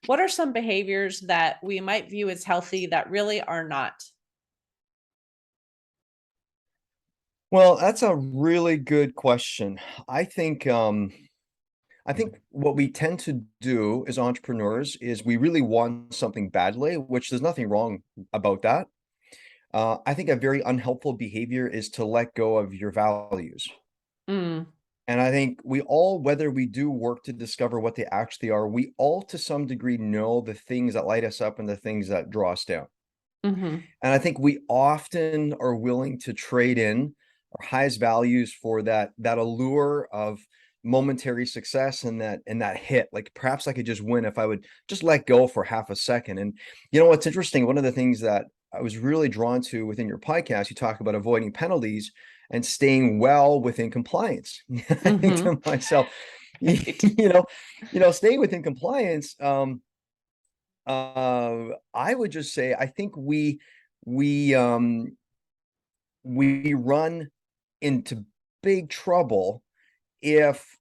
what are some behaviors that we might view as healthy that really are not? Well, that's a really good question. I think I think what we tend to do as entrepreneurs is we really want something badly, which there's nothing wrong about that. I think a very unhelpful behavior is to let go of your values. Mm, And I think we all, whether we do work to discover what they actually are, we all to some degree know the things that light us up and the things that draw us down. mhm, And I think we often are willing to trade in our highest values for that allure of momentary success and that hit. Like perhaps I could just win if I would just let go for half a second. And you know what's interesting? One of the things that I was really drawn to within your podcast, you talk about avoiding penalties and staying well within compliance. I think mhm. to myself, Right. staying within compliance. I would just say I think we um we run into big trouble if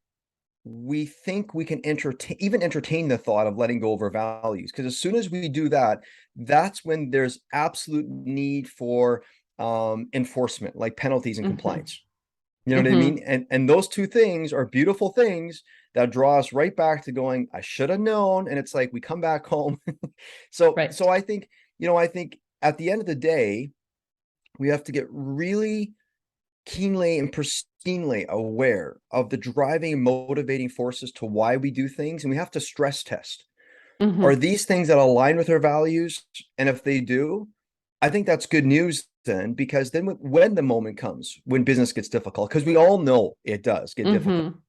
we think we can entertain the thought of letting go of our values. Because as soon as we do that, that's when there's absolute need for enforcement, like penalties and Mhm, compliance. You know what I mhm. mean? And those two things are beautiful things that draw us right back to going, I should have known. And it's like we come back home. So Right. I think at the end of the day, we have to get really keenly and pristinely aware of the driving and motivating forces to why we do things. And we have to stress test. Are Mhm. these things that align with our values? And if they do, I think that's good news then, because then when the moment comes, when business gets difficult, because we all know it does get difficult. Mhm.